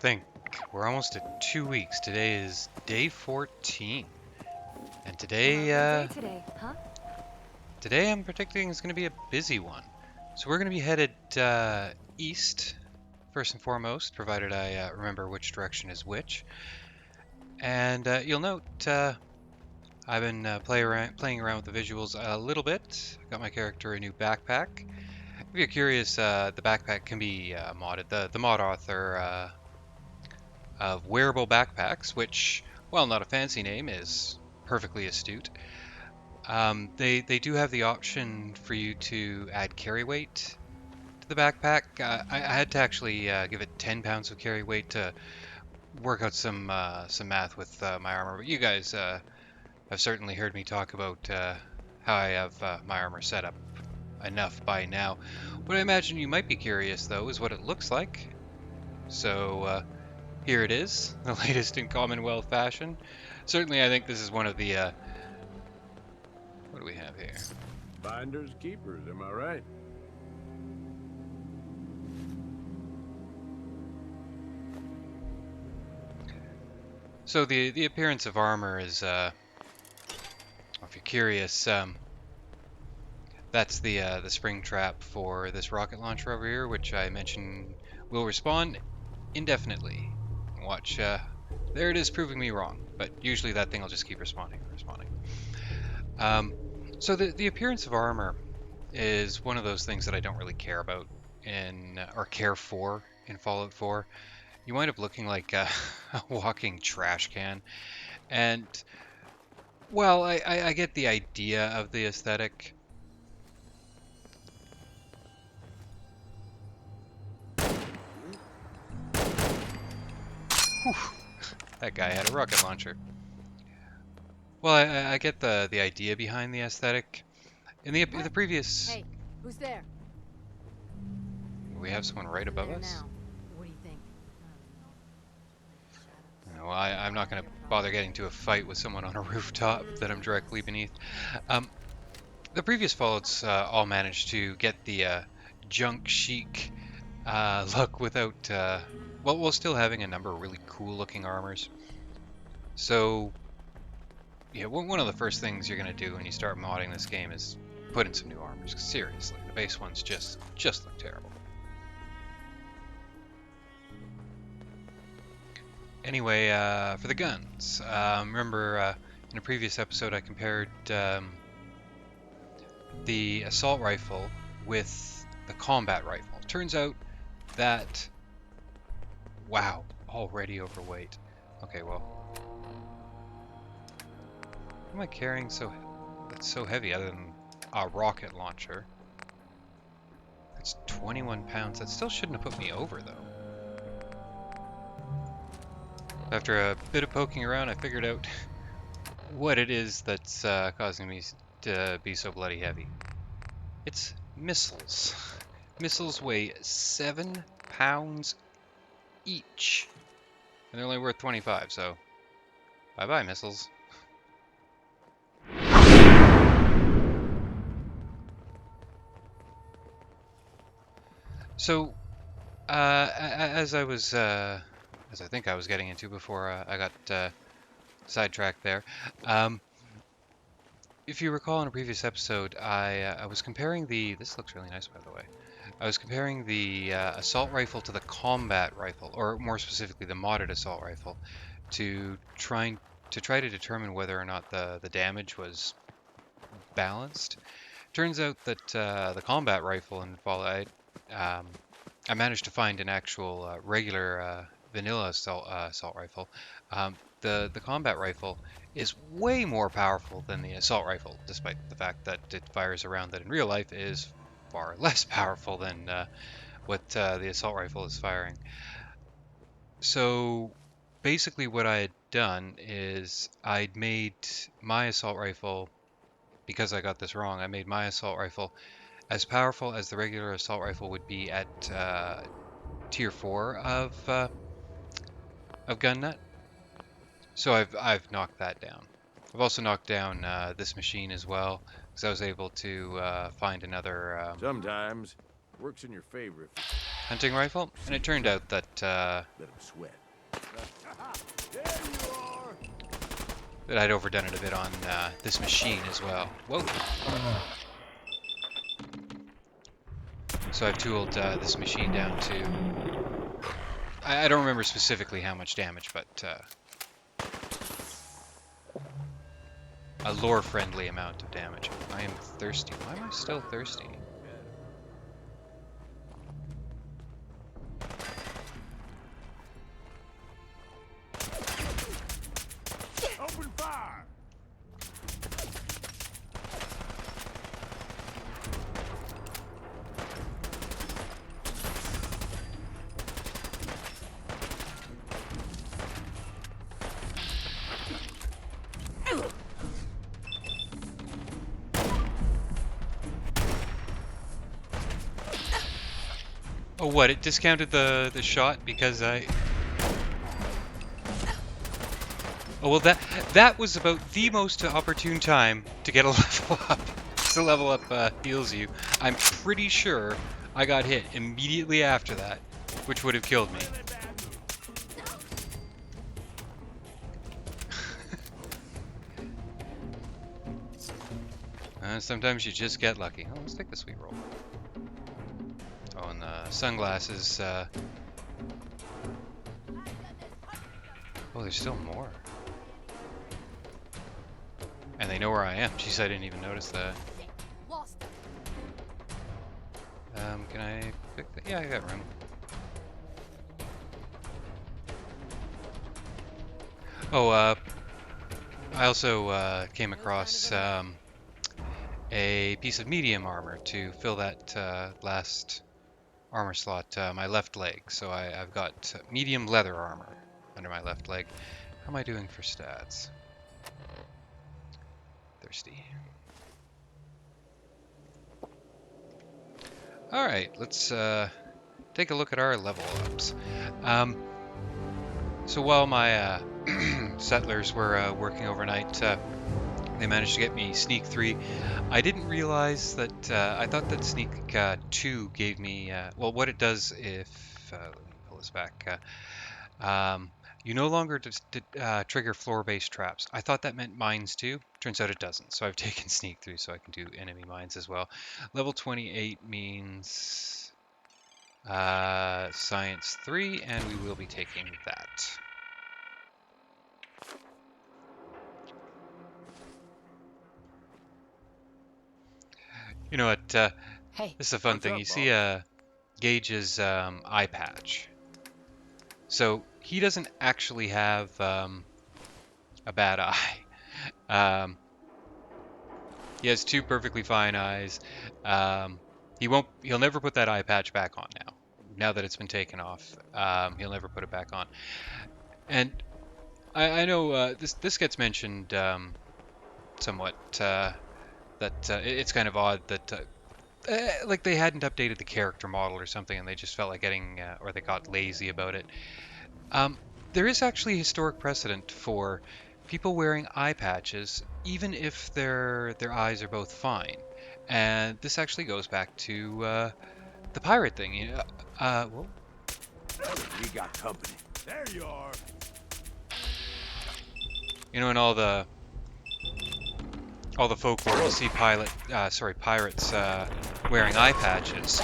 think. We're almost at 2 weeks. Today is day 14. And today, Lovely day today, huh? today I'm predicting is going to be a busy one. So we're going to be headed east, first and foremost, provided I remember which direction is which. And you'll note I've been playing around with the visuals a little bit. Got my character a new backpack. If you're curious, the backpack can be modded. The mod author of wearable backpacks, which, while not a fancy name, is perfectly astute. They do have the option for you to add carry weight to the backpack. I had to actually give it 10 pounds of carry weight to work out some math with my armor. But you guys have certainly heard me talk about how I have my armor set up enough by now. What I imagine you might be curious though is what it looks like. So here it is, the latest in Commonwealth fashion. Certainly, I think this is one of the. What do we have here? Finders keepers, am I right? So the appearance of armor is, if you're curious, that's the spring trap for this rocket launcher over here, which I mentioned will respawn indefinitely. Watch, there it is, proving me wrong. But usually that thing will just keep respawning and respawning. So the appearance of armor is one of those things that I don't really care about in or care for in Fallout 4. You wind up looking like a walking trash can, and well, I get the idea of the aesthetic. Whew, that guy had a rocket launcher. Well, I get the idea behind the aesthetic. In the previous, Hey, who's there? we have someone right above There us. now. What do you think? Well, I'm not going to bother getting to a fight with someone on a rooftop that I'm directly beneath. The previous Fallouts all managed to get the junk chic look without, well, while still having a number of really cool looking armors. So, yeah, one of the first things you're going to do when you start modding this game is put in some new armors. 'Cause seriously, the base ones just look terrible. Anyway, for the guns, remember in a previous episode I compared the assault rifle with the combat rifle. Turns out that, wow, already overweight. Okay, well, what am I carrying that's so heavy other than a rocket launcher? That's 21 pounds. That still shouldn't have put me over, though. After a bit of poking around, I figured out what it is that's causing me to be so bloody heavy. It's missiles. Missiles weigh 7 pounds each. And they're only worth 25, so bye-bye, missiles. So, as I think I was getting into before I got sidetracked there, if you recall in a previous episode, I was comparing this looks really nice, by the way. I was comparing the assault rifle to the combat rifle, or more specifically, the modded assault rifle, to try to determine whether or not the damage was balanced. Turns out that the combat rifle in Fallout, I managed to find an actual regular vanilla assault rifle. The combat rifle is way more powerful than the assault rifle, despite the fact that it fires a round that in real life is far less powerful than what the assault rifle is firing. So basically what I had done is I'd made my assault rifle, because I got this wrong, I made my assault rifle as powerful as the regular assault rifle would be at tier 4 of gun nut. So I've knocked that down. I've also knocked down this machine as well, because I was able to find another. Sometimes Works in your favor if hunting rifle, and it turned out that you let him sweat. that I'd overdone it a bit on this machine as well. Whoa! So I've tooled this machine down to... I don't remember specifically how much damage, but a lore-friendly amount of damage. I am thirsty. Why am I still thirsty? Open fire! Oh, what? It discounted the shot because I... Oh, well, that was about the most opportune time to get a level up. To level up heals you. I'm pretty sure I got hit immediately after that, which would have killed me. Sometimes you just get lucky. Oh, let's take the sweet roll. Oh, and the sunglasses. Oh, there's still more. And they know where I am. Jeez, I didn't even notice that. Can I pick that? Yeah, I got room. Oh, I also came across a piece of medium armor to fill that last armor slot, my left leg. So I've got medium leather armor under my left leg. How am I doing for stats? Thirsty. Alright, let's take a look at our level ups. So while my settlers were working overnight, they managed to get me Sneak 3. I didn't realize that, I thought that Sneak 2 gave me, well, what it does if, let me pull this back, you no longer trigger floor-based traps. I thought that meant mines too. Turns out it doesn't. So I've taken Sneak 3 so I can do enemy mines as well. Level 28 means Science 3, and we will be taking that. You know what? Hey. This is a fun What's thing. up, You see Gage's eye patch. So he doesn't actually have a bad eye. He has two perfectly fine eyes. He'll never put that eye patch back on now. Now that it's been taken off, he'll never put it back on. And I know this gets mentioned somewhat that it's kind of odd that like they hadn't updated the character model or something, and they just felt like getting or they got lazy about it. There is actually historic precedent for people wearing eye patches, even if their eyes are both fine. And this actually goes back to the pirate thing. Whoa. We got company. There you are. You know, in all the folklore, you see pirates wearing eye patches,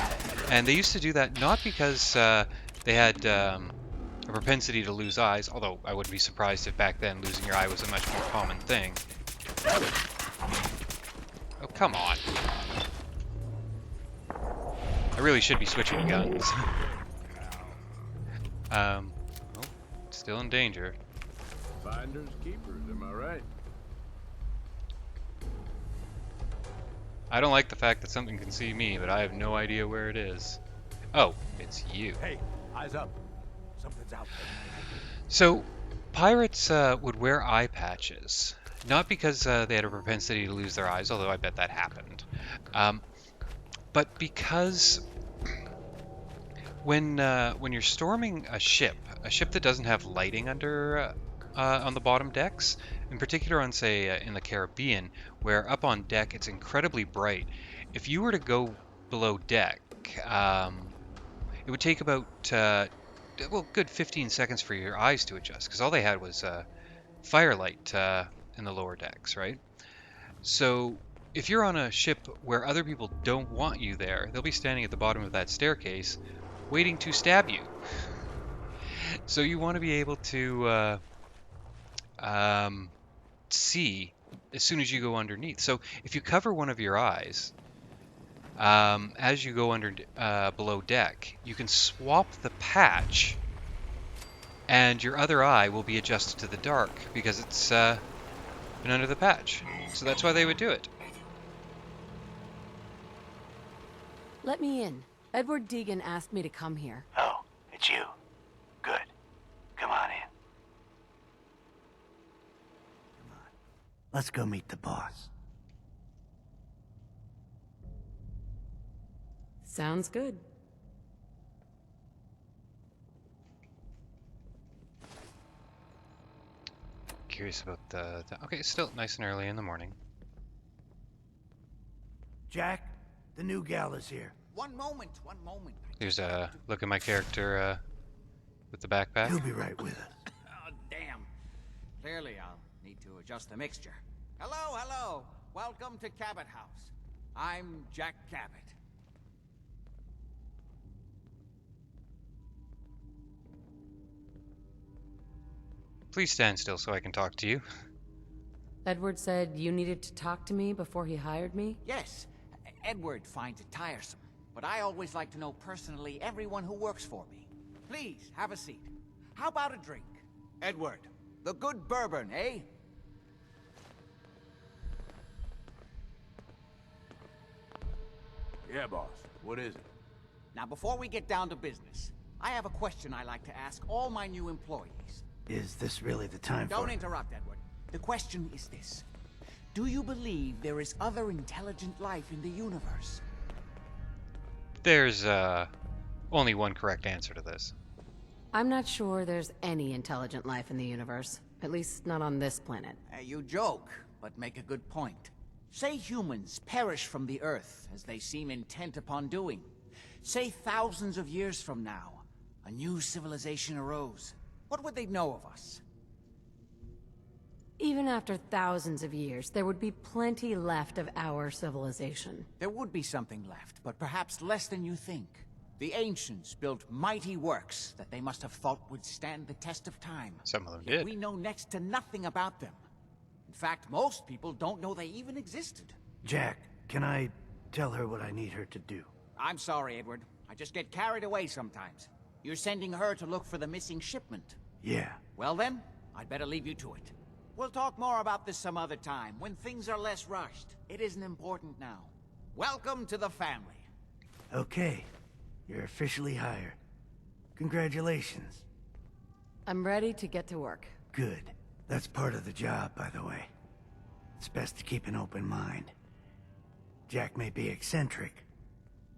and they used to do that not because they had a propensity to lose eyes, although I wouldn't be surprised if back then losing your eye was a much more common thing. Oh, come on. I really should be switching guns. Oh, still in danger. Finders keepers, am I right? I don't like the fact that something can see me, but I have no idea where it is. Oh, it's you. Hey, eyes up. Something's out there. So, pirates would wear eye patches, not because they had a propensity to lose their eyes, although I bet that happened, but because when you're storming a ship that doesn't have lighting under on the bottom decks, in particular on, say, in the Caribbean, where up on deck it's incredibly bright, if you were to go below deck, deck, it would take about, well, good 15 seconds for your eyes to adjust, because all they had was firelight in the lower decks, right? So if you're on a ship where other people don't want you there, they'll be standing at the bottom of that staircase waiting to stab you. So you want to be able to um, see as soon as you go underneath. So if you cover one of your eyes, as you go under below deck, you can swap the patch, and your other eye will be adjusted to the dark because it's been under the patch. So that's why they would do it. Let me in. Edward Deegan asked me to come here. Oh, it's you. Good. Come on in. Come on. Let's go meet the boss. Sounds good. Curious about okay, it's still nice and early in the morning. Jack, the new gal is here. One moment, one moment. Here's a look at my character with the backpack. He'll be right with us. Oh, damn. Clearly, I'll need to adjust the mixture. Hello, hello. Welcome to Cabot House. I'm Jack Cabot. Please stand still so I can talk to you. Edward said you needed to talk to me before he hired me? Yes, Edward finds it tiresome, but I always like to know personally everyone who works for me. Please, have a seat. How about a drink? Edward, the good bourbon, eh? Yeah, boss. What is it? Now, before we get down to business, I have a question I like to ask all my new employees. Is this really the time for Don't it? interrupt, Edward. The question is this. Do you believe there is other intelligent life in the universe? There's only one correct answer to this. I'm not sure there's any intelligent life in the universe. At least not on this planet. You joke, but make a good point. Say humans perish from the Earth, as they seem intent upon doing. Say thousands of years from now, a new civilization arose. What would they know of us? Even after thousands of years, there would be plenty left of our civilization. There would be something left, but perhaps less than you think. The ancients built mighty works that they must have thought would stand the test of time. Some of them Yet did. we know next to nothing about them. In fact, most people don't know they even existed. Jack, can I tell her what I need her to do? I'm sorry, Edward. I just get carried away sometimes. You're sending her to look for the missing shipment. Yeah. Well then, I'd better leave you to it. We'll talk more about this some other time, when things are less rushed. It isn't important now. Welcome to the family. Okay. You're officially hired. Congratulations. I'm ready to get to work. Good. That's part of the job, by the way. It's best to keep an open mind. Jack may be eccentric,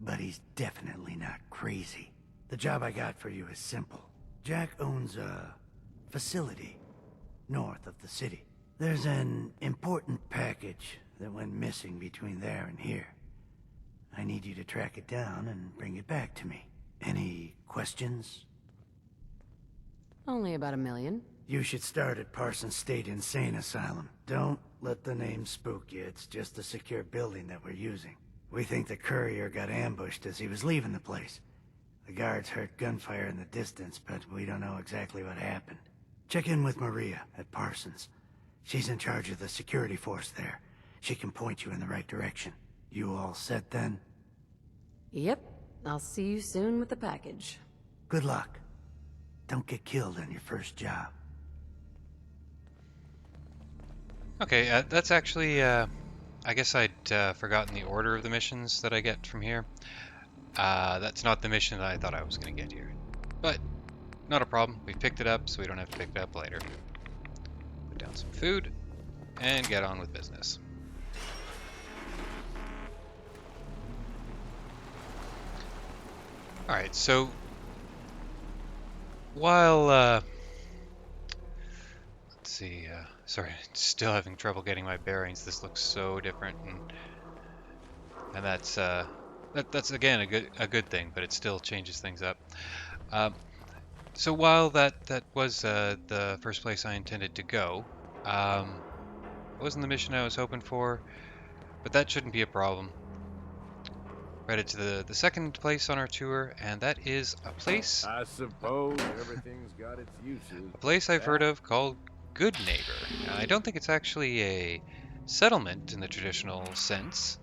but he's definitely not crazy. The job I got for you is simple. Jack owns a facility north of the city. There's an important package that went missing between there and here. I need you to track it down and bring it back to me. Any questions? Only about 1 million. You should start at Parsons State Insane Asylum. Don't let the name spook you. It's just a secure building that we're using. We think the courier got ambushed as he was leaving the place. The guards heard gunfire in the distance, but we don't know exactly what happened. Check in with Maria at Parsons. She's in charge of the security force there. She can point you in the right direction. You all set then? Yep. I'll see you soon with the package. Good luck. Don't get killed on your first job. Okay, that's actually, I guess I'd forgotten the order of the missions that I get from here. That's not the mission that I thought I was going to get here. But, not a problem. We picked it up, so we don't have to pick it up later. Put down some food, and get on with business. Alright, so while, let's see, sorry, still having trouble getting my bearings. This looks so different, and that's That's again a good thing, but it still changes things up. Um, so while that was the first place I intended to go, it wasn't the mission I was hoping for, but that shouldn't be a problem. We're headed to the second place on our tour, and that is I suppose everything's got its uses. a place I've heard of called Good Neighbor. I don't think it's actually a settlement in the traditional sense,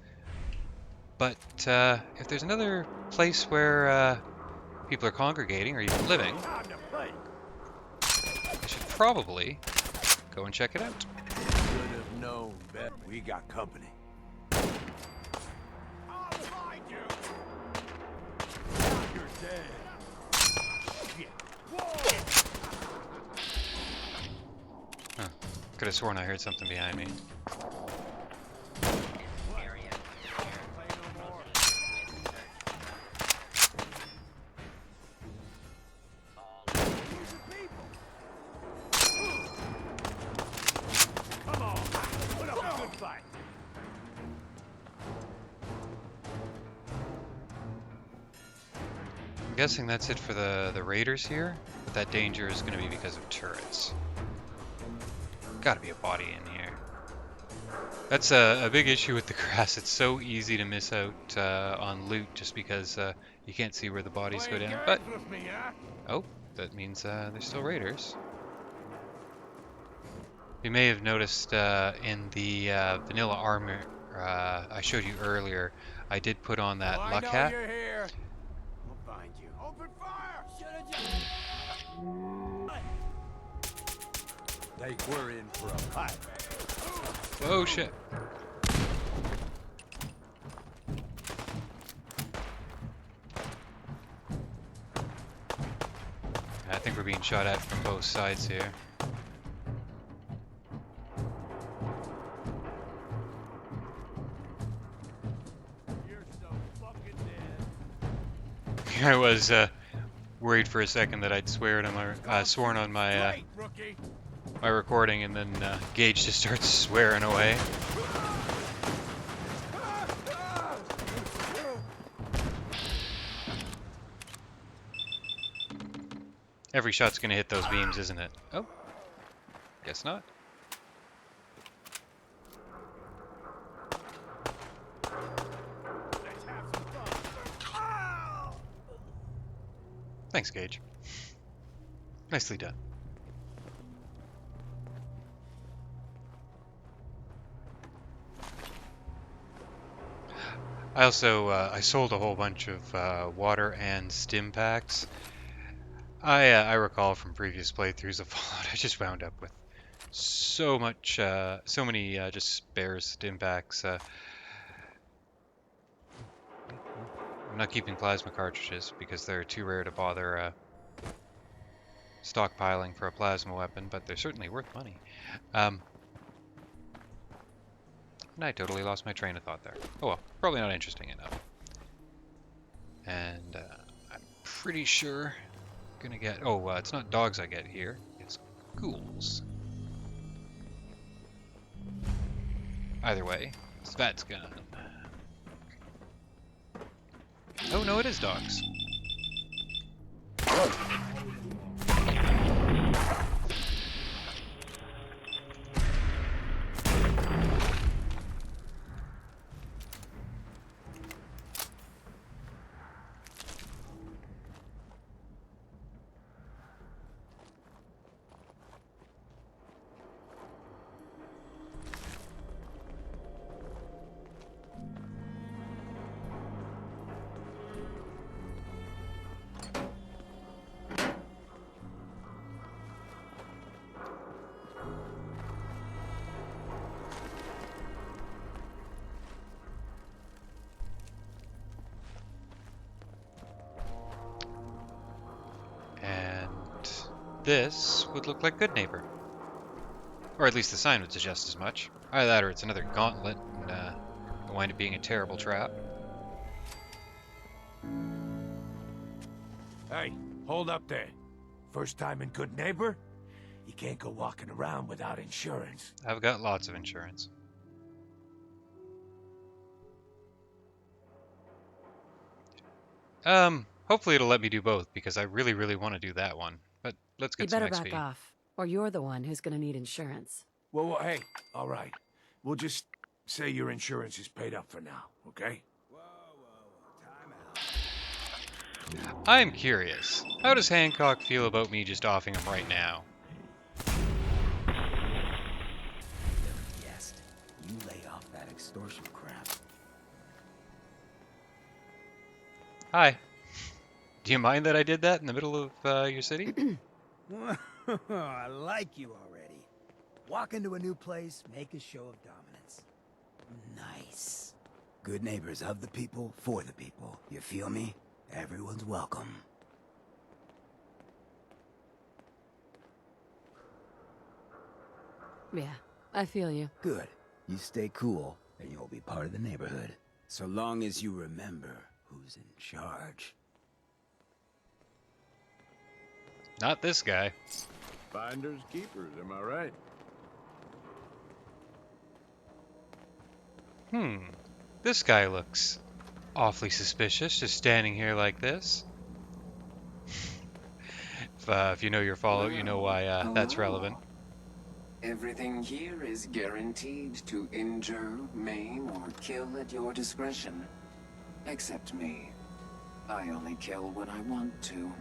but if there's another place where people are congregating or even living, Time to play. I should probably go and check it out. Should have known better. We got company. I'll find you. Now you're dead. Shit. Whoa. Huh. Could have sworn I heard something behind me. Come on. Put up a good fight. I'm guessing that's it for the raiders here, but that danger is going to be because of turrets. Gotta be a body in here. That's a big issue with the grass. It's so easy to miss out on loot just because you can't see where the bodies go Playing down. But, games with me, huh? oh, that means there's still raiders. You may have noticed in the vanilla armor I showed you earlier, I did put on that Well, I luck know hat. you're here. We'll find you. Open fire! Think we're in for a fight. Oh shit. I think we're being shot at from both sides here. You're so fucking dead. I was worried for a second that I'd sworn on my Great, rookie. my recording, and then Gage just starts swearing away. Every shot's gonna hit those beams, isn't it? Oh, guess not. Let's have some fun. Thanks, Gage. Nicely done. I also I sold a whole bunch of water and stim packs. I recall from previous playthroughs of Fallout, I just wound up with so many just spare stim packs. I'm not keeping plasma cartridges because they're too rare to bother stockpiling for a plasma weapon, but they're certainly worth money. And I totally lost my train of thought there. Oh well, probably not interesting enough. And I'm pretty sure gonna get. Oh, it's not dogs I get here. It's ghouls. Either way, Svat's gun. Oh no, it is dogs. This would look like Good Neighbor. Or at least the sign would suggest as much. Either that or it's another gauntlet, and it'll wind up being a terrible trap. Hey, hold up there. First time in Good Neighbor? You can't go walking around without insurance. I've got lots of insurance. Hopefully it'll let me do both because I really, really want to do that one. But let's You get some better back XP. off, or you're the one who's gonna need insurance. Well, hey, all right. We'll just say your insurance is paid up for now, okay? I'm curious. How does Hancock feel about me just offing him right now? Yes. You lay off that extortion crap. Hi. Do you mind that I did that in the middle of your city? I like you already. Walk into a new place, make a show of dominance. Nice. Good neighbors of the people, for the people. You feel me? Everyone's welcome. Yeah, I feel you. Good. You stay cool, and you'll be part of the neighborhood. So long as you remember who's in charge. Not this guy. Finders keepers, am I right? This guy looks awfully suspicious, just standing here like this. If you know your Fallout, you know why that's relevant. Everything here is guaranteed to injure, maim, or kill at your discretion. Except me. I only kill when I want to.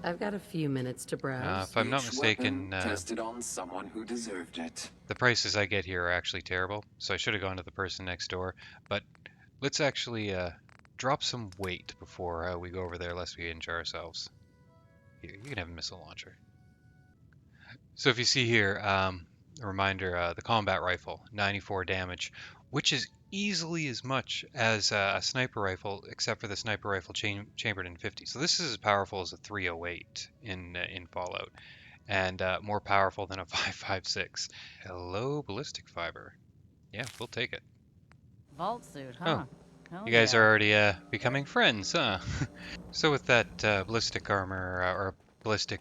I've got a few minutes to browse. If I'm not Each mistaken, weapon tested on someone who deserved it. the prices I get here are actually terrible, so I should have gone to the person next door. But let's actually drop some weight before we go over there, lest we injure ourselves. Here, you can have a missile launcher. So if you see here, a reminder, the combat rifle, 94 damage, which is easily as much as a sniper rifle, except for the sniper rifle chambered in 50. So this is as powerful as a 308 in Fallout, and more powerful than a 5.56. Hello, ballistic fiber. Yeah, we'll take it. Vault suit, Oh, huh? Hell you guys yeah. are already becoming friends, huh? So with that ballistic armor or ballistic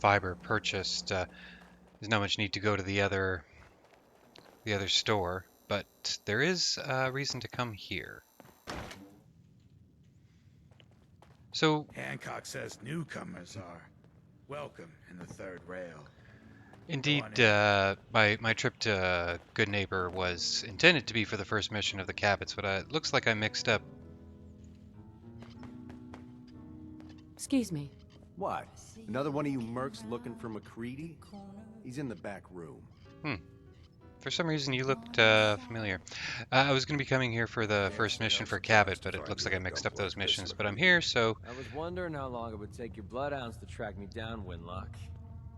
fiber purchased, there's not much need to go to the other store, but there is a reason to come here. So Hancock says newcomers are welcome in the third rail. indeed, my trip to Good Neighbor was intended to be for the first mission of the Cabots, but it looks like I mixed up. Excuse me. What? Another one of you mercs looking for McCready? He's in the back room. For some reason, you looked familiar. I was going to be coming here for the first mission for Cabot, but it looks like I mixed up those missions. But I'm here, so I was wondering how long it would take your bloodhounds to track me down, Winlock.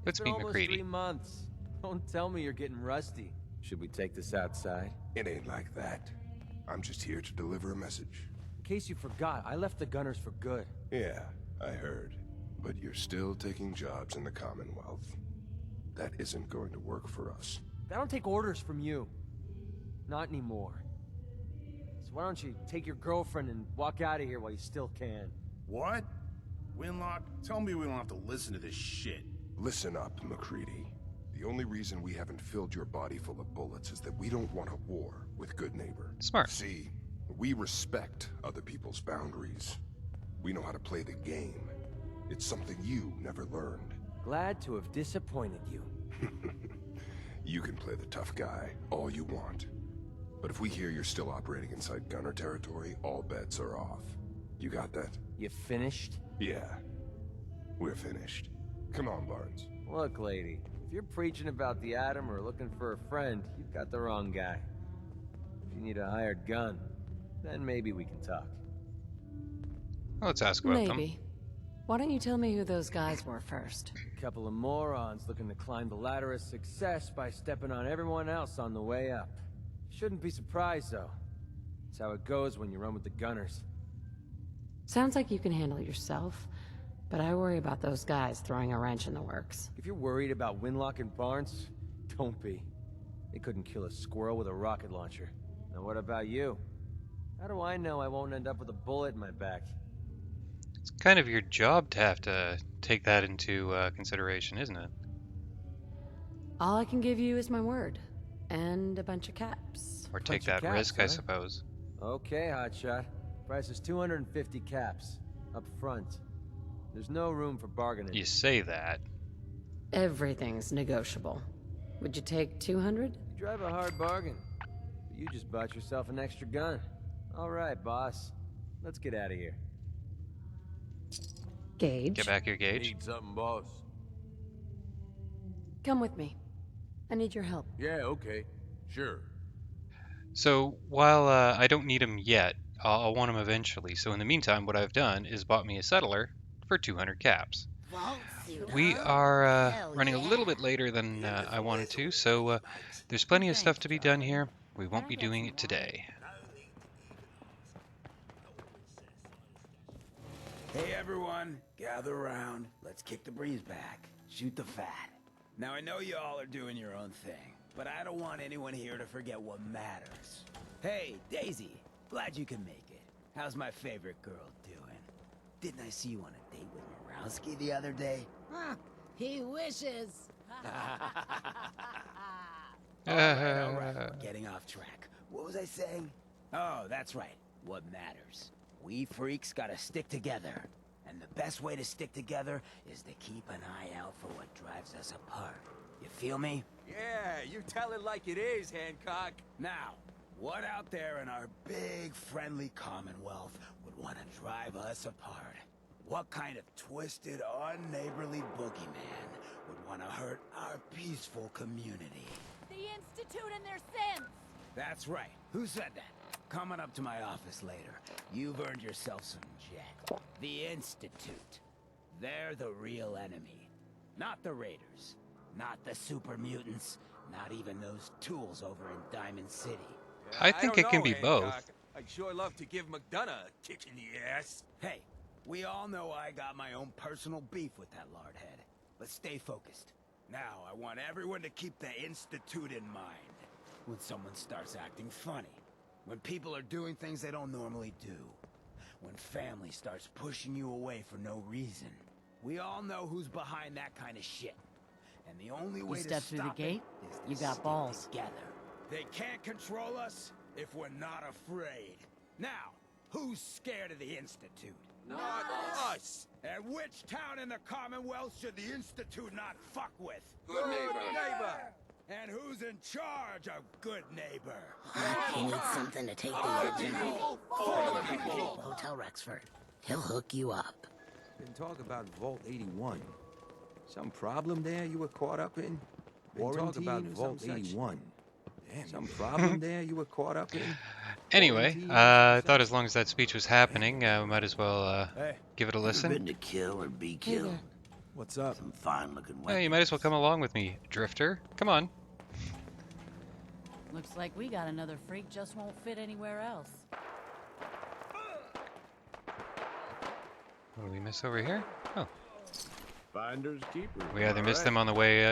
let's It's been meet almost McCready. 3 months. Don't tell me you're getting rusty. Should we take this outside? It ain't like that. I'm just here to deliver a message. In case you forgot, I left the Gunners for good. Yeah, I heard. But you're still taking jobs in the Commonwealth. That isn't going to work for us. I don't take orders from you. Not anymore. So why don't you take your girlfriend and walk out of here while you still can? What? Winlock, tell me we don't have to listen to this shit. Listen up, McCready. The only reason we haven't filled your body full of bullets is that we don't want a war with Good Neighbor. Smart. See, we respect other people's boundaries. We know how to play the game. It's something you never learned. Glad to have disappointed you. You can play the tough guy all you want. But if we hear you're still operating inside Gunner territory, all bets are off. You got that? You finished? Yeah. We're finished. Come on, Barnes. Look, lady, if you're preaching about the atom or looking for a friend, you've got the wrong guy. If you need a hired gun, then maybe we can talk. Well, let's ask about them. Maybe. Why don't you tell me who those guys were first? A couple of morons looking to climb the ladder of success by stepping on everyone else on the way up. Shouldn't be surprised, though. It's how it goes when you run with the Gunners. Sounds like you can handle yourself, but I worry about those guys throwing a wrench in the works. If you're worried about Winlock and Barnes, don't be. They couldn't kill a squirrel with a rocket launcher. Now what about you? How do I know I won't end up with a bullet in my back? It's kind of your job to have to take that into consideration, isn't it? All I can give you is my word. And a bunch of caps. Or take Bunch of that caps, risk, I huh? suppose. Okay, hotshot. Price is 250 caps. Up front. There's no room for bargaining. You say that. Everything's negotiable. Would you take 200? You drive a hard bargain. But you just bought yourself an extra gun. All right, boss. Let's get out of here. Gage, Get back here, Gage. Need something, boss? come with me. I need your help. Yeah, okay. Sure. So while I don't need him yet, I'll want him eventually. So in the meantime, what I've done is bought me a settler for 200 caps. We are running a little bit later than I wanted to, so there's plenty of stuff to be done here. We won't be doing it today. Hey everyone, gather around. Let's kick the breeze back. Shoot the fat. Now I know you all are doing your own thing, but I don't want anyone here to forget what matters. Hey, Daisy, glad you can make it. How's my favorite girl doing? Didn't I see you on a date with Morowski the other day? Huh, he wishes. All right, we're getting off track. What was I saying? Oh, that's right. What matters. We freaks gotta stick together. And the best way to stick together is to keep an eye out for what drives us apart. You feel me? Yeah, you tell it like it is, Hancock. Now, what out there in our big friendly Commonwealth would want to drive us apart? What kind of twisted, unneighborly boogeyman would want to hurt our peaceful community? The Institute and their sins. That's right. Who said that? Coming up to my office later. You've earned yourself some jet. The Institute. They're the real enemy. Not the Raiders. Not the super mutants. Not even those tools over in Diamond City. I think it can be both. I'd sure love to give McDonough a kick in the ass. Hey, we all know I got my own personal beef with that lardhead. Let's stay focused. Now, I want everyone to keep the Institute in mind. When someone starts acting funny. When people are doing things they don't normally do. When family starts pushing you away for no reason. We all know who's behind that kind of shit. And the only way to step through the stop gate, it is to you got stick balls. together. They can't control us if we're not afraid. Now, who's scared of the Institute? Not us. And which town in the Commonwealth should the Institute not fuck with? Good neighbor. And who's in charge of good neighbor? He needs something to take the edge off. Hotel Rexford. He'll hook you up. Been talk about Vault 81. Some problem there you were caught up in? Been talk about Vault 81. Some problem there you were caught up in? Anyway, I thought as long as that speech was happening, we might as well give it a Been listen. to kill or be killed? What's up? Some fine-looking Yeah, weapons. you might as well come along with me, Drifter. Come on. Looks like we got another freak just won't fit anywhere else. What do we miss over here? Oh, Finders keepers. we either missed them on the way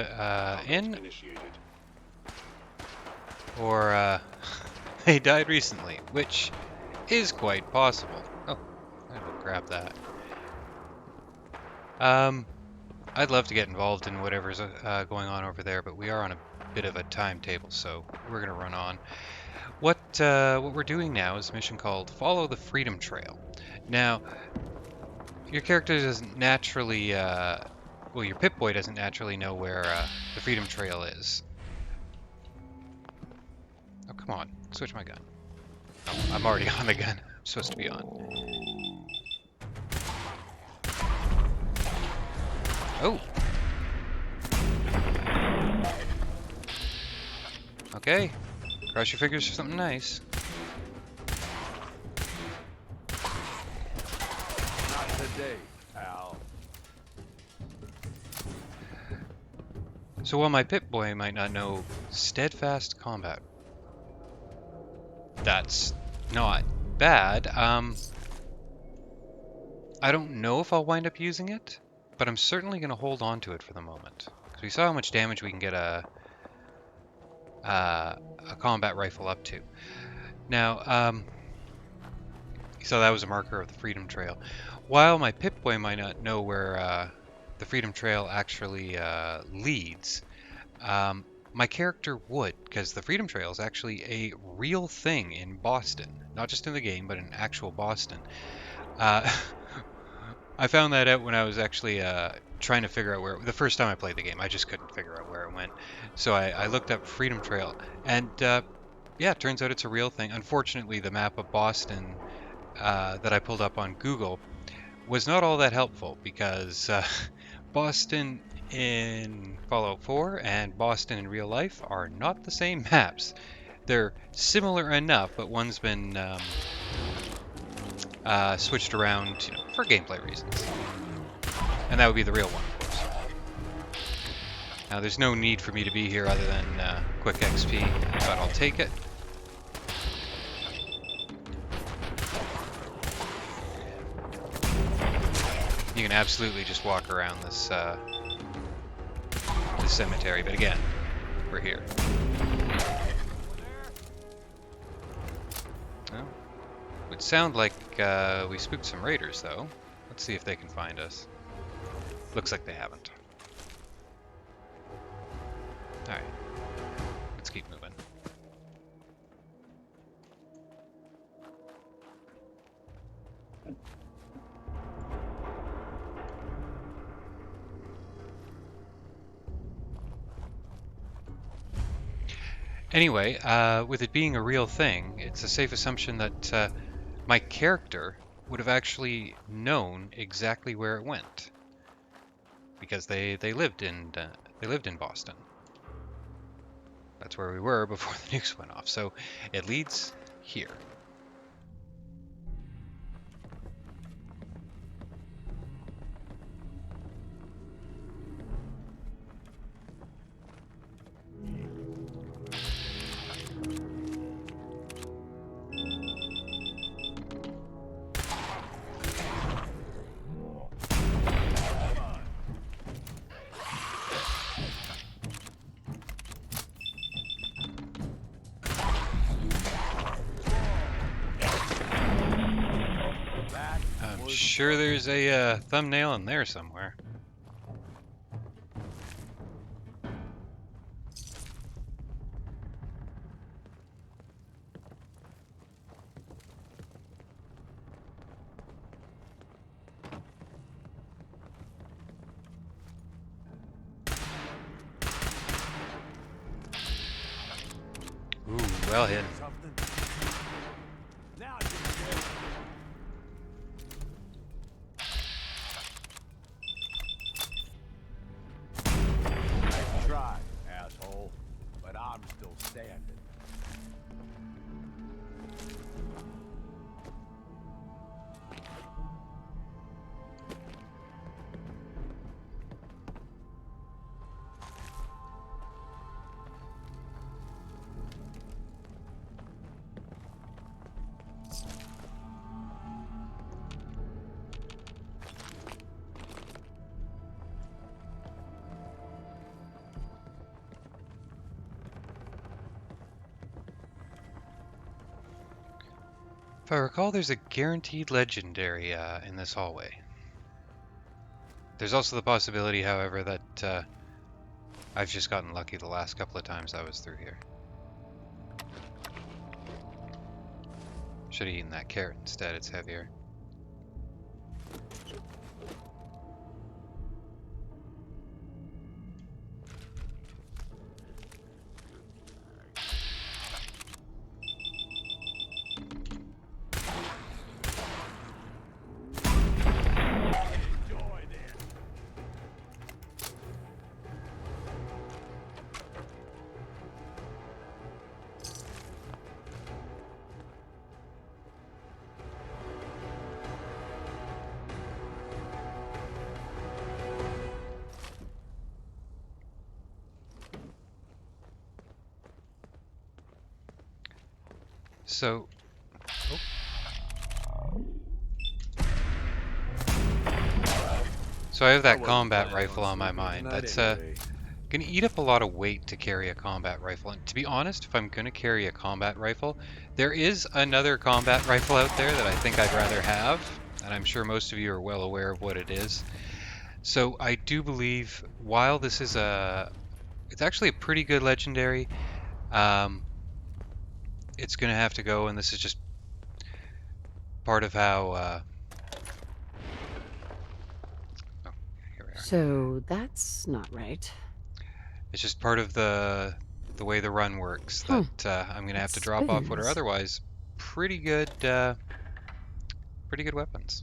in, or they died recently, which is quite possible. Oh, I will grab that. I'd love to get involved in whatever's going on over there, but we are on a bit of a timetable, so we're gonna run on. What we're doing now is a mission called Follow the Freedom Trail. Now, your character doesn't naturally, well, your Pip-Boy doesn't naturally know where the Freedom Trail is. Oh, come on, switch my gun. Oh, I'm already on the gun I'm supposed to be on. Oh! Okay, cross your fingers for something nice. Not today, pal. So while my Pip-Boy might not know steadfast combat, that's not bad. I don't know if I'll wind up using it, but I'm certainly going to hold on to it for the moment. Because we saw how much damage we can get a combat rifle up to. Now, so that was a marker of the Freedom Trail. While my Pip-Boy might not know where the Freedom Trail actually leads, my character would, because the Freedom Trail is actually a real thing in Boston. Not just in the game, but in actual Boston. I found that out when I was actually trying to figure out where... The first time I played the game, I just couldn't figure out where it went. So I looked up Freedom Trail, and yeah, it turns out it's a real thing. Unfortunately, the map of Boston that I pulled up on Google was not all that helpful, because Boston in Fallout 4 and Boston in real life are not the same maps. They're similar enough, but one's been switched around, for gameplay reasons. And that would be the real one, of course. Now, there's no need for me to be here other than quick XP, but I'll take it. You can absolutely just walk around this this cemetery, but again, we're here. Well, would sound like we spooked some raiders, though. Let's see if they can find us. Looks like they haven't. Alright, let's keep moving. Anyway, with it being a real thing, it's a safe assumption that my character would have actually known exactly where it went, because they lived in Boston. That's where we were before the nukes went off. So it leads here. I'm sure there's a thumbnail in there somewhere. Ooh, well hit. Try, asshole, but I'm still standing. If I recall, there's a guaranteed legendary in this hallway. There's also the possibility, however, that I've just gotten lucky the last couple of times I was through here. Should have eaten that carrot instead, it's heavier. So, I have that combat rifle on my mind. That's gonna eat up a lot of weight to carry a combat rifle. And to be honest, if I'm gonna carry a combat rifle, there is another combat rifle out there that I think I'd rather have, and I'm sure most of you are well aware of what it is. So I do believe, while this is a it's actually a pretty good legendary. Um, it's gonna have to go, and this is just part of how. Oh, here we are. So that's not right. It's just part of the way the run works Huh. that I'm gonna It have to drop off what are spins. otherwise pretty good weapons.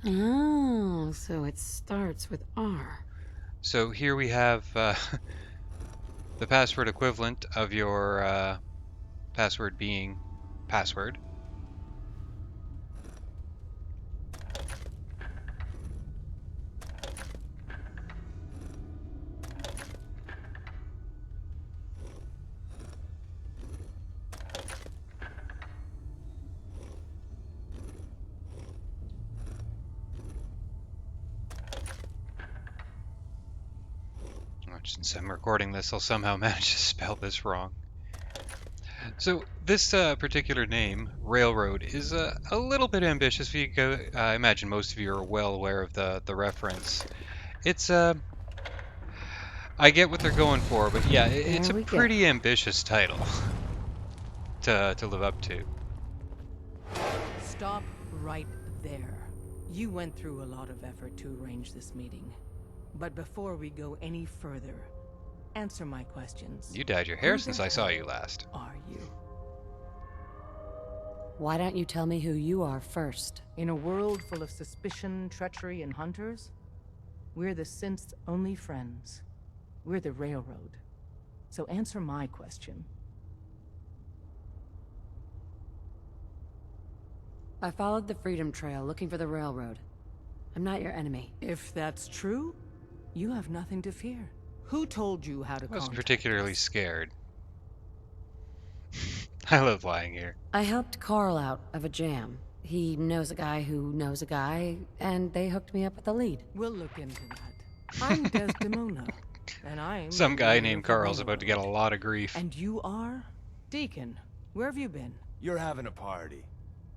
Oh, so it starts with R. So here we have the password equivalent of your password being password. Since I'm recording this, I'll somehow manage to spell this wrong. So this particular name, Railroad, is a little bit ambitious. If you go, I imagine most of you are well aware of the reference. It's I get what they're going for, but yeah, it's There a we go. pretty ambitious title to live up to. Stop right there. You went through a lot of effort to arrange this meeting. But before we go any further, answer my questions. You dyed your hair Who since the I saw hell you last. are you? Why don't you tell me who you are first? In a world full of suspicion, treachery, and hunters, we're the synth's only friends. We're the Railroad. So answer my question. I followed the Freedom Trail looking for the railroad. I'm not your enemy. If that's true, you have nothing to fear. Who told you how to I wasn't contact particularly us? scared. I love lying here. I helped Carl out of a jam. He knows a guy who knows a guy, and they hooked me up with a lead. We'll look into that. I'm Desdemona, and I'm Some the guy leader named of the Carl's about to get a Railroad. lot of grief. And you are? Deacon, where have you been? You're having a party.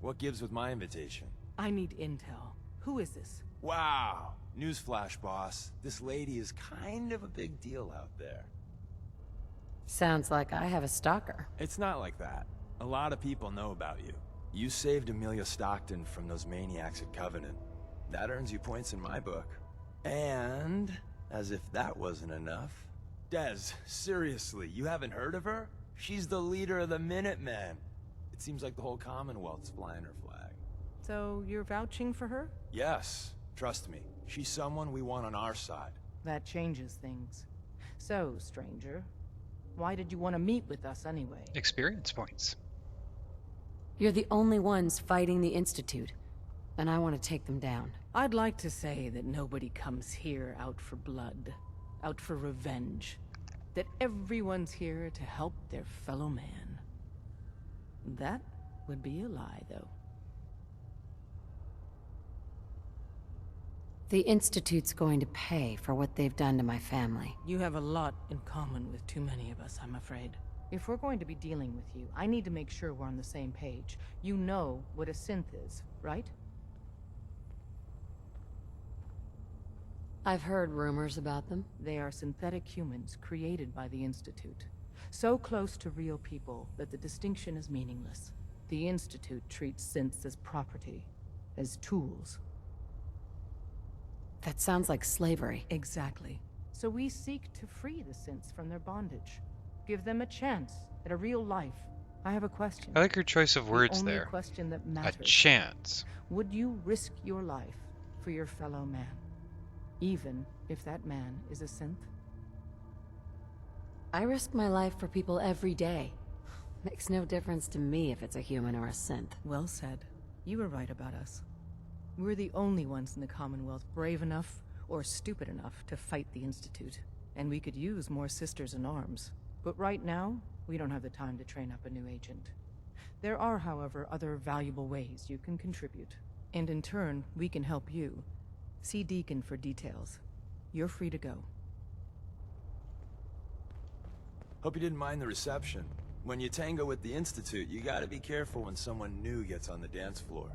What gives with my invitation? I need intel. Who is this? Wow. Newsflash, boss. This lady is kind of a big deal out there. Sounds like I have a stalker. It's not like that. A lot of people know about you. You saved Amelia Stockton from those maniacs at Covenant. That earns you points in my book. And, as if that wasn't enough... Des, seriously, you haven't heard of her? She's the leader of the Minutemen. It seems like the whole Commonwealth's flying her flag. So you're vouching for her? Yes, trust me. She's someone we want on our side. That changes things. So, stranger, why did you want to meet with us anyway? Experience points. You're the only ones fighting the Institute, and I want to take them down. I'd like to say that nobody comes here out for blood, out for revenge. That everyone's here to help their fellow man. That would be a lie, though. The Institute's going to pay for what they've done to my family. You have a lot in common with too many of us, I'm afraid. If we're going to be dealing with you, I need to make sure we're on the same page. You know what a synth is, right? I've heard rumors about them. They are synthetic humans created by the Institute. So close to real people that the distinction is meaningless. The Institute treats synths as property, as tools. That sounds like slavery. Exactly. So we seek to free the synths from their bondage. Give them a chance at a real life. I have a question. I like your choice of words the only there. question that A matters. chance. Would you risk your life for your fellow man? Even if that man is a synth? I risk my life for people every day. Makes no difference to me if it's a human or a synth. Well said. You were right about us. We're the only ones in the Commonwealth brave enough or stupid enough to fight the Institute. And we could use more sisters in arms. But right now, we don't have the time to train up a new agent. There are, however, other valuable ways you can contribute. And in turn, we can help you. See Deacon for details. You're free to go. Hope you didn't mind the reception. When you tango with the Institute, you gotta be careful when someone new gets on the dance floor.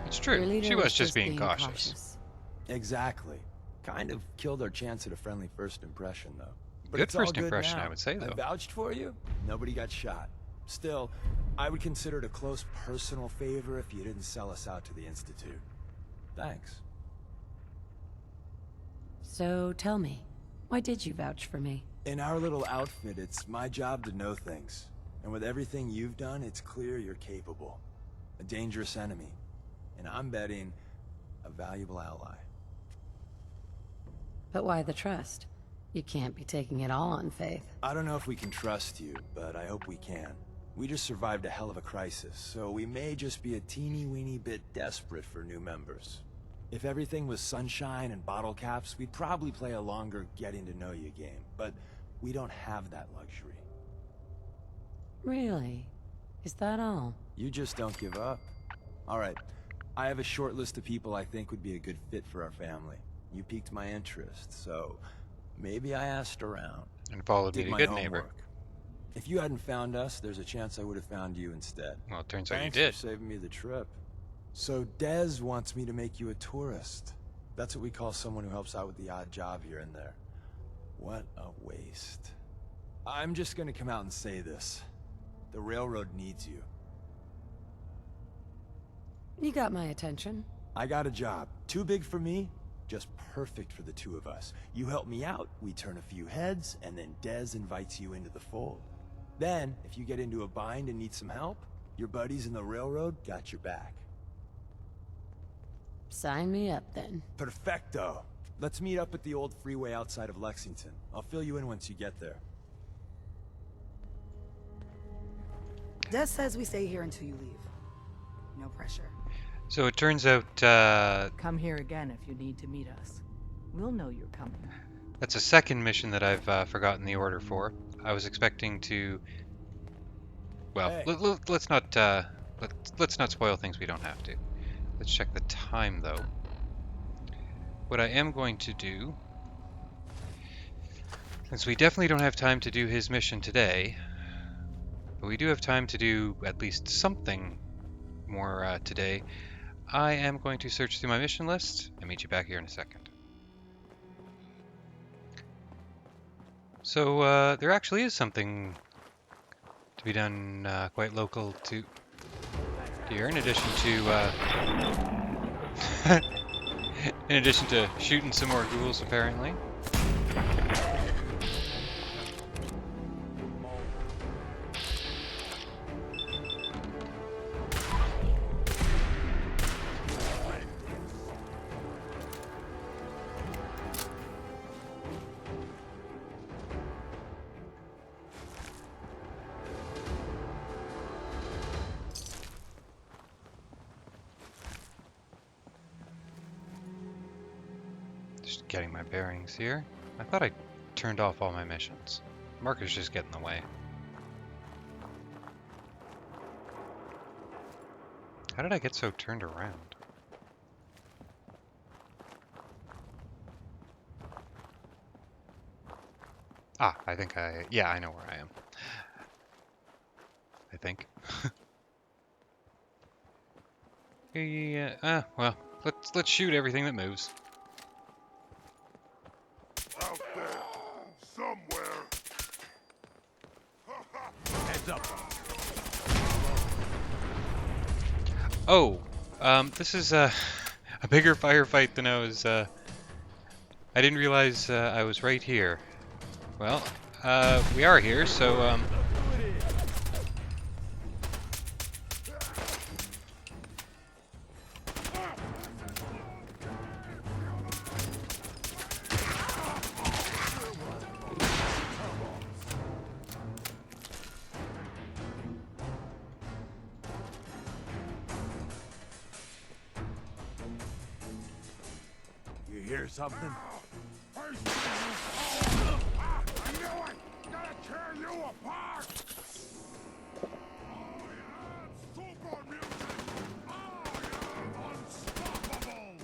It's Your true. leader She was just being being cautious. Exactly. Kind of killed our chance at a friendly first impression, though. But Good it's all first good impression, now. I would say, I though. vouched for you. Nobody got shot. Still, I would consider it a close personal favor if you didn't sell us out to the Institute. Thanks. So tell me, why did you vouch for me? In our little outfit, it's my job to know things. And with everything you've done, it's clear you're capable. A dangerous enemy. And I'm betting a valuable ally. But why the trust? You can't be taking it all on faith. I don't know if we can trust you, but I hope we can. We just survived a hell of a crisis, so we may just be a teeny-weeny bit desperate for new members. If everything was sunshine and bottle caps, we'd probably play a longer getting-to-know-you game, but we don't have that luxury. Really? Is that all? You just don't give up. All right, I have a short list of people I think would be a good fit for our family. You piqued my interest, so maybe I asked around. And followed me Did to my good homework. neighbor. If you hadn't found us, there's a chance I would have found you instead. Well, it turns out you Thanks did. for saving me the trip. So Dez wants me to make you a tourist. That's what we call someone who helps out with the odd job here and there. What a waste. I'm just gonna come out and say this. The railroad needs you. You got my attention. I got a job. Too big for me, just perfect for the two of us. You help me out, we turn a few heads, and then Dez invites you into the fold. Then, if you get into a bind and need some help, your buddies in the railroad got your back. Sign me up then. Perfecto. Let's meet up at the old freeway outside of Lexington. I'll fill you in once you get there. Des says we stay here until you leave. No pressure. So it turns out Come here again if you need to meet us. We'll know you're coming. that's a second mission that I've forgotten the order for. I was expecting to. Well, Hey. let's not let's not spoil things we don't have to. Let's check the time though. What I am going to do, since we definitely don't have time to do his mission today, but we do have time to do at least something more today, I am going to search through my mission list and meet you back here in a second. So there actually is something to be done quite local to here, in addition to in addition to shooting some more ghouls, apparently. Just getting my bearings here. I thought I turned off all my missions. Marker's just getting in the way. How did I get so turned around? Ah, I think yeah, I know where I am. I think. Yeah, well, let's shoot everything that moves. Out there, somewhere. Heads up. Oh, this is a bigger firefight than I was. I didn't realize I was right here. Well, we are here, so You hear something? I knew it! Gonna tear you apart! Oh yeah! Super music! I am unstoppable!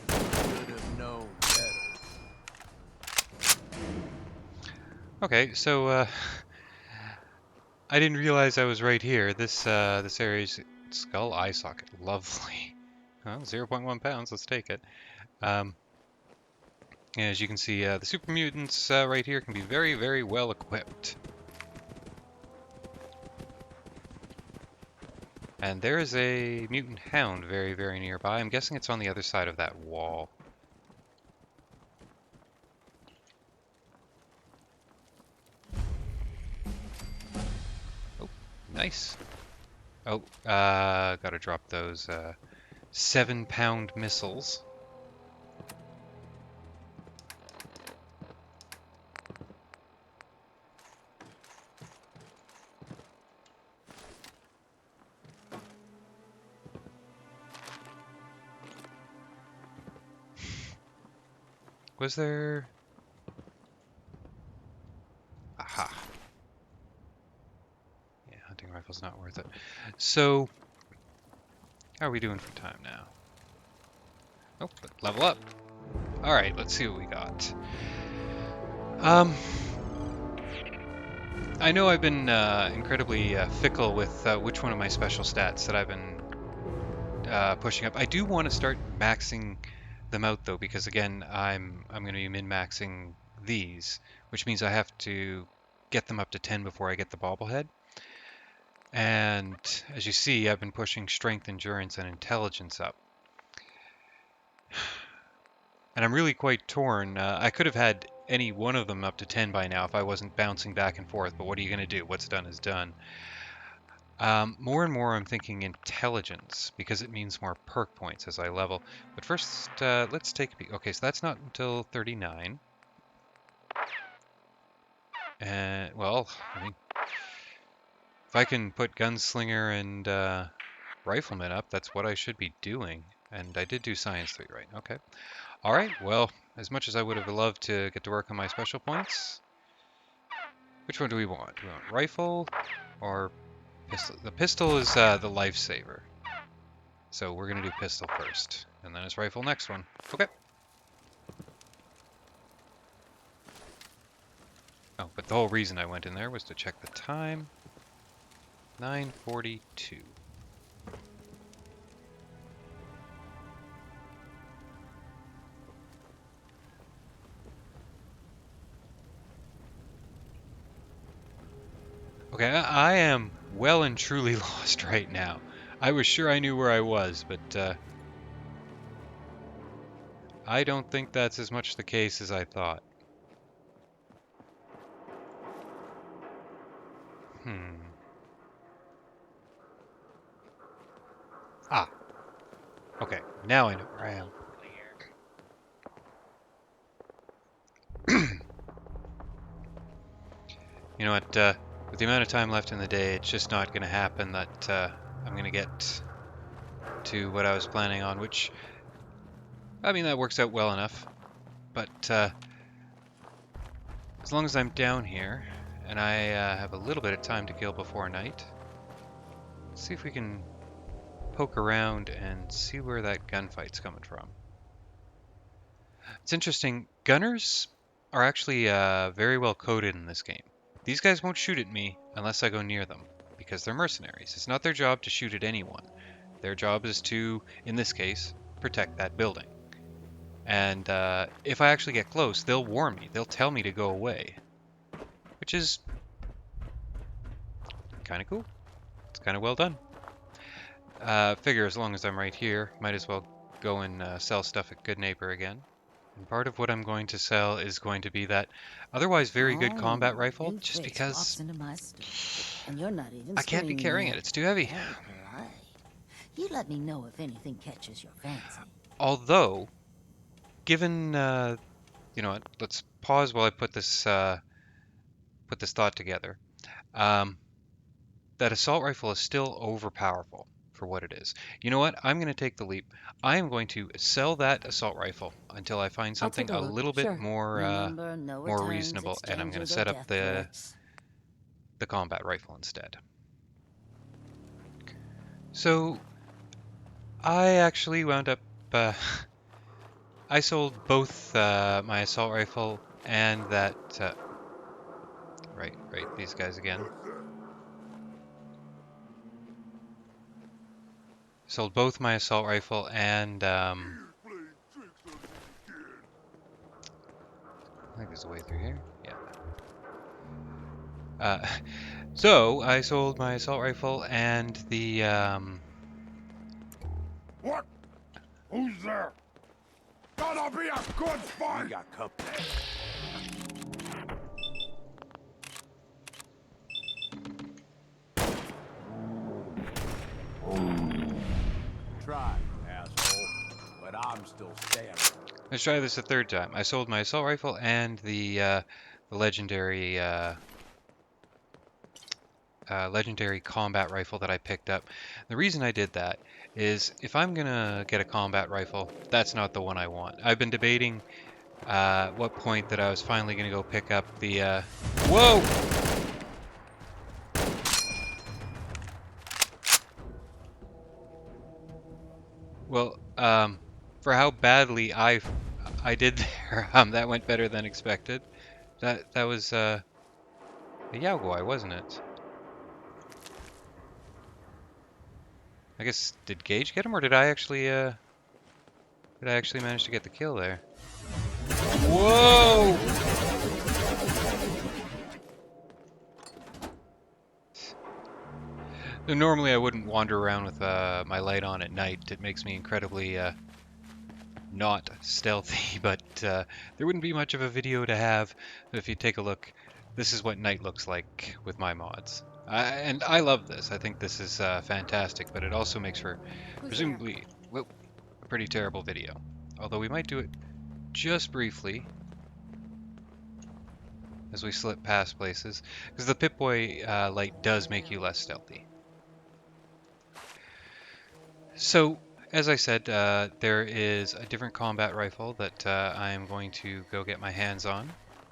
Should have known better. okay. So I didn't realize I was right here. This area's skull eye socket, lovely. Well, 0.1 pounds, let's take it. As you can see, the super mutants right here can be very, very well equipped. And there is a mutant hound very, very nearby. I'm guessing it's on the other side of that wall. Oh, nice. Oh, gotta drop those 7-pound missiles. Was there... Aha. Yeah, hunting rifle's not worth it. So, how are we doing for time now? Oh, level up. Alright, let's see what we got. I know I've been incredibly fickle with which one of my special stats that I've been pushing up. I do want to start maxing them out though, because again, I'm going to be min-maxing these, which means I have to get them up to 10 before I get the bobblehead. And as you see, I've been pushing strength, endurance, and intelligence up. And I'm really quite torn. I could have had any one of them up to 10 by now if I wasn't bouncing back and forth, but what are you going to do? What's done is done. More and more I'm thinking intelligence, because it means more perk points as I level. But first, let's take a peek. Okay, so that's not until 39. And, well, I mean, if I can put gunslinger and rifleman up, that's what I should be doing. And I did do science 3, right? Okay. Alright, well, as much as I would have loved to get to work on my special points, which one do we want? Do we want rifle or pistol? The pistol is the lifesaver. So we're going to do pistol first, and then it's rifle next one. Okay. Oh, but the whole reason I went in there was to check the time. 9:42. Okay, I am well and truly lost right now. I was sure I knew where I was, but I don't think that's as much the case as I thought. Ah, okay, now I know where I am. You know what, with the amount of time left in the day, it's just not going to happen that I'm going to get to what I was planning on, which, I mean, that works out well enough. But as long as I'm down here, and I have a little bit of time to kill before night, let's see if we can poke around and see where that gunfight's coming from. It's interesting, gunners are actually very well coded in this game. These guys won't shoot at me unless I go near them, because they're mercenaries. It's not their job to shoot at anyone. Their job is to, in this case, protect that building. And if I actually get close, they'll warn me. They'll tell me to go away, which is kind of cool. It's kind of well done. Figure as long as I'm right here, might as well go and sell stuff at Good Neighbor again. And part of what I'm going to sell is going to be that otherwise very good combat rifle, just because And you're not even I can't be carrying it. It's too heavy. You let me know if anything catches your fancy. Although, given, you know what, let's pause while I put this thought together. That assault rifle is still overpowerful for what it is. You know what? I'm going to take the leap. I am going to sell that assault rifle until I find something a little bit more more reasonable, and I'm going to set up the combat rifle instead. So I actually wound up I sold both my assault rifle and that right, these guys again. Sold both my assault rifle and I think there's a way through here. Yeah. So I sold my assault rifle and the What? Who's there? Gonna be a good fight! We got company. Try, asshole. But I'm still standing. let's try this a third time. I sold my assault rifle and the legendary legendary combat rifle that I picked up. The reason I did that is if I'm gonna get a combat rifle, that's not the one I want. I've been debating what point that I was finally gonna go pick up the whoa! Well, for how badly I did there, that went better than expected. That was a Yaogoi, wasn't it? I guess, did Gage get him, or did I actually manage to get the kill there? Whoa! Normally I wouldn't wander around with my light on at night. It makes me incredibly not stealthy, but there wouldn't be much of a video to have. If you take a look, this is what night looks like with my mods. And I love this. I think this is fantastic, but it also makes for presumably a pretty terrible video. Although we might do it just briefly as we slip past places, because the Pip-Boy light does make you less stealthy. So, as I said, there is a different combat rifle that I am going to go get my hands on.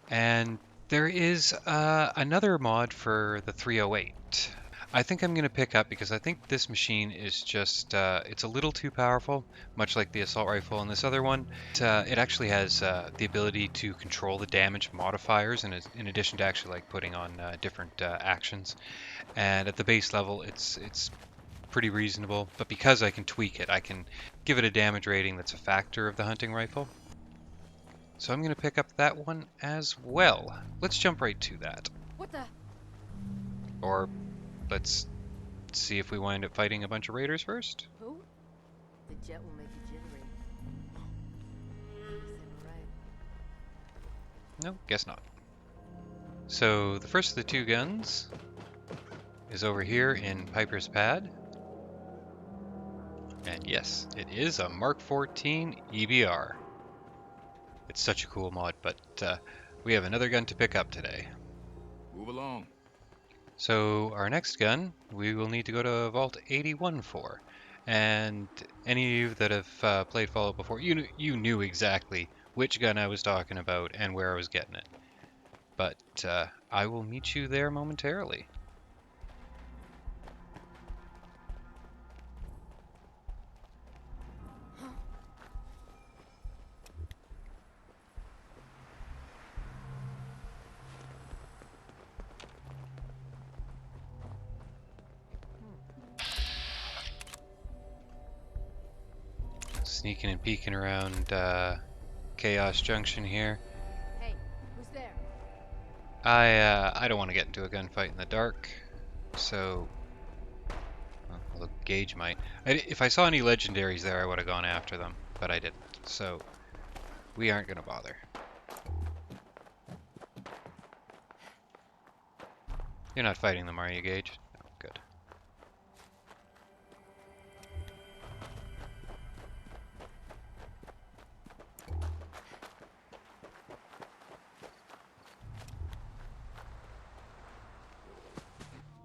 And there is another mod for the 308. I think I'm going to pick up because I think this machine is just, it's a little too powerful, much like the assault rifle and this other one. It actually has the ability to control the damage modifiers in addition to actually like putting on different actions. And at the base level, it's pretty reasonable, but because I can tweak it, I can give it a damage rating that's a factor of the hunting rifle. So I'm going to pick up that one as well. Let's jump right to that. What the? Or let's see if we wind up fighting a bunch of raiders first. Who? The jet will make you jittery. Right. No, guess not. So the first of the two guns is over here in Piper's Pad. And yes, it is a Mark 14 EBR. It's such a cool mod, but we have another gun to pick up today. Move along. So our next gun, we will need to go to Vault 81 for. And any of you that have played Fallout before, you knew exactly which gun I was talking about and where I was getting it. But I will meet you there momentarily. Sneaking and peeking around Chaos Junction here. Hey, who's there? I don't want to get into a gunfight in the dark, so although Gage might. If I saw any legendaries there, I would have gone after them, but I didn't. So we aren't gonna bother. You're not fighting them, are you, Gage? No, good.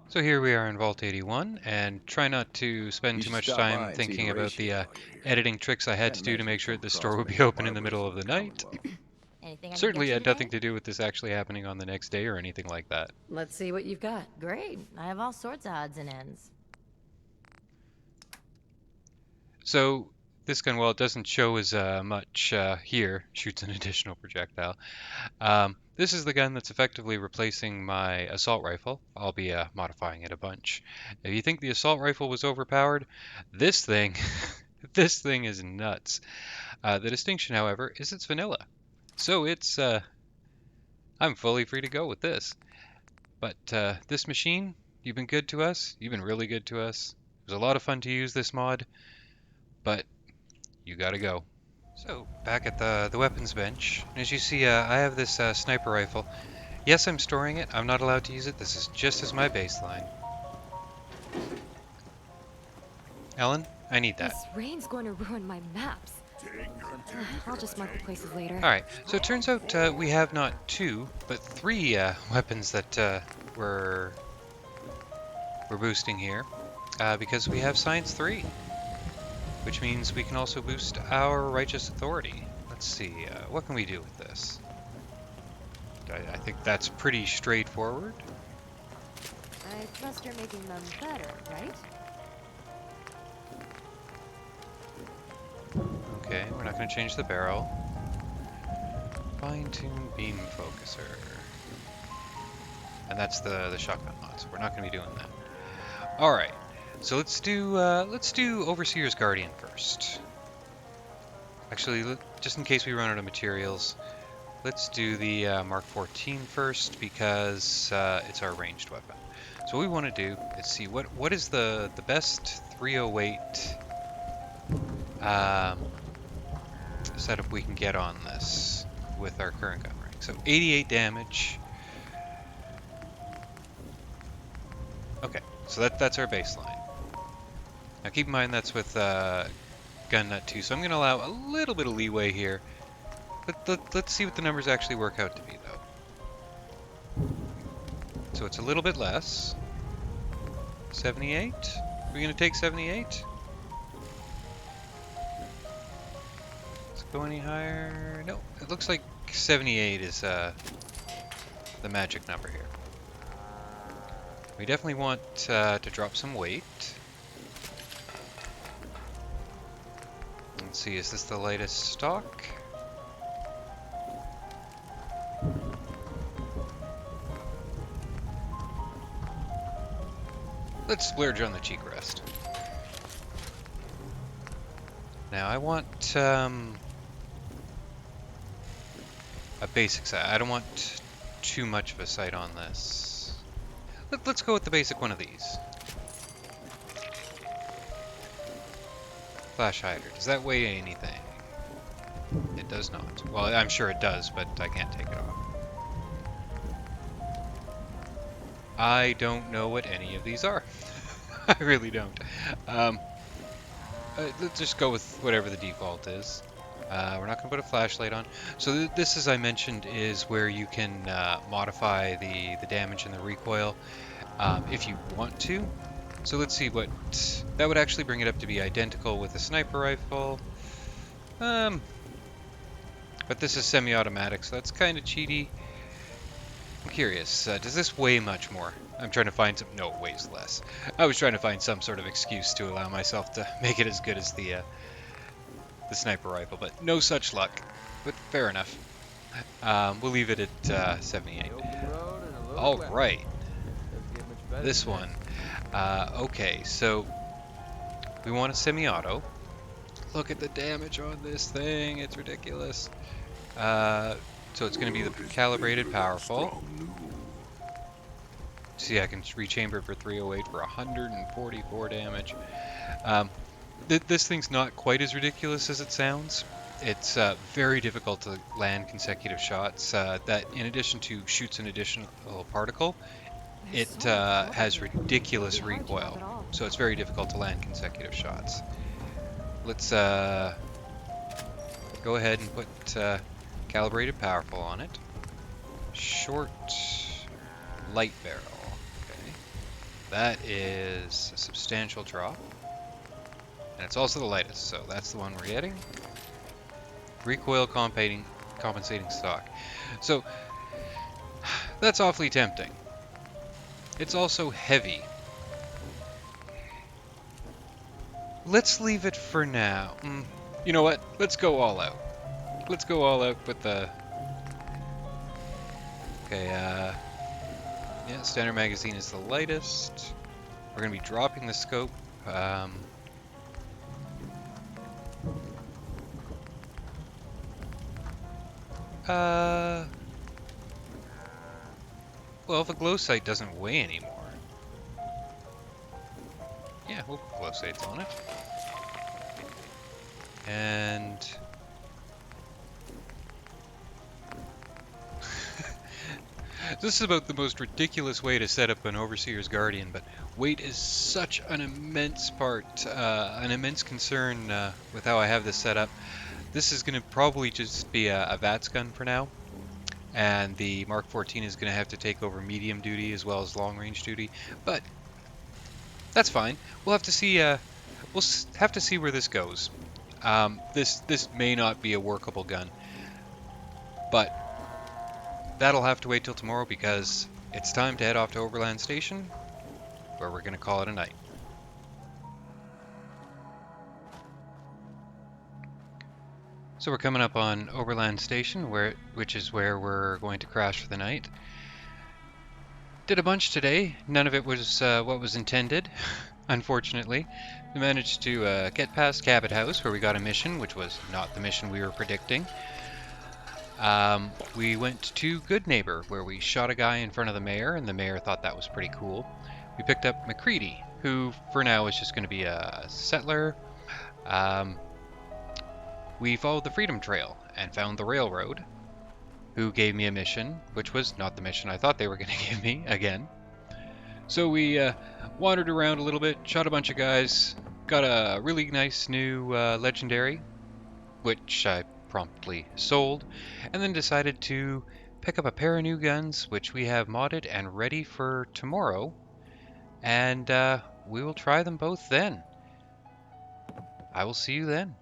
So here we are in Vault 81, and try not to spend too much time thinking about the editing tricks I had to do to make sure the store would be open in the middle of the night. Certainly had nothing to do with this actually happening on the next day or anything like that. Let's see what you've got. Great. I have all sorts of odds and ends. So This gun, while it doesn't show as much here, shoots an additional projectile. This is the gun that's effectively replacing my assault rifle. I'll be modifying it a bunch. If you think the assault rifle was overpowered, this thing, this thing is nuts. The distinction, however, is it's vanilla. So it's, I'm fully free to go with this. But this machine, you've been good to us. You've been really good to us. It was a lot of fun to use this mod, but you gotta go. So, back at the weapons bench, as you see, I have this sniper rifle. Yes, I'm storing it. I'm not allowed to use it. This is just as my baseline. Ellen, I need that. This rain's going to ruin my maps. I'll just mark the places later. Alright, so it turns out we have not 2, but 3 weapons that we're boosting here, because we have Science 3, which means we can also boost our Righteous Authority. Let's see, what can we do with this? I think that's pretty straightforward. I trust you're making them better, right? Okay, we're not going to change the barrel. Fine-tune beam focuser. And that's the shotgun mod, so we're not going to be doing that. Alright, so let's do Overseer's Guardian first. Actually, just in case we run out of materials, let's do the Mark 14 first, because it's our ranged weapon. So what we want to do is see what is the best 308 setup we can get on this with our current gun rank. So 88 damage. Okay, so that's our baseline. Now keep in mind that's with gun nut 2, so I'm going to allow a little bit of leeway here. Let's see what the numbers actually work out to be, though. So it's a little bit less. 78? Are we going to take 78? Let's go any higher. No, it looks like 78 is the magic number here. We definitely want to drop some weight. Let's see, is this the lightest stock? Let's splurge on the cheek rest. Now I want a basic sight. I don't want too much of a sight on this. Let's go with the basic one of these. Flash hider. Does that weigh anything? It does not. Well, I'm sure it does, but I can't take it off. I don't know what any of these are. I really don't. Let's just go with whatever the default is. We're not going to put a flashlight on. So this, as I mentioned, is where you can modify the damage and the recoil if you want to. So let's see what... That would actually bring it up to be identical with a sniper rifle. But this is semi-automatic, so that's kind of cheaty. I'm curious, does this weigh much more? I'm trying to find some... No, it weighs less. I was trying to find some sort of excuse to allow myself to make it as good as the sniper rifle, but no such luck. But fair enough. We'll leave it at 78. Alright. This one. Okay, so we want a semi-auto. Look at the damage on this thing. It's ridiculous. So it's going to be the calibrated powerful. See, I can rechamber it for 308 for 144 damage. This thing's not quite as ridiculous as it sounds. It's very difficult to land consecutive shots. That, in addition to shoots an additional particle, it has ridiculous recoil. So it's very difficult to land consecutive shots. Let's go ahead and put calibrated powerful on it. Short, light barrel. Okay, that is a substantial drop, and it's also the lightest, so that's the one we're getting. Recoil compensating stock. So that's awfully tempting. It's also heavy. let's leave it for now. You know what? Let's go all out. Let's go all out with the... Okay, yeah, standard magazine is the lightest. We're going to be dropping the scope. Well, if a glow sight doesn't weigh anymore. Yeah, we'll put glow sights on it. And... This is about the most ridiculous way to set up an Overseer's Guardian, but weight is such an immense part, an immense concern with how I have this set up. This is going to probably just be a VATS gun for now, and the Mark 14 is going to have to take over medium duty as well as long range duty, but that's fine. We'll have to see. We'll have to see where this goes. This may not be a workable gun, but that'll have to wait till tomorrow because it's time to head off to Overland Station, where we're going to call it a night. So we're coming up on Overland Station, which is where we're going to crash for the night. Did a bunch today. None of it was what was intended, unfortunately. We managed to get past Cabot House, where we got a mission, which was not the mission we were predicting. We went to Good Neighbor, where we shot a guy in front of the mayor, and the mayor thought that was pretty cool. We picked up McCready, who for now is just going to be a settler. We followed the Freedom Trail and found the railroad, who gave me a mission, which was not the mission I thought they were going to give me again. So we wandered around a little bit, shot a bunch of guys, got a really nice new legendary, which I promptly sold, and then decided to pick up a pair of new guns, which we have modded and ready for tomorrow, and we will try them both then. I will see you then.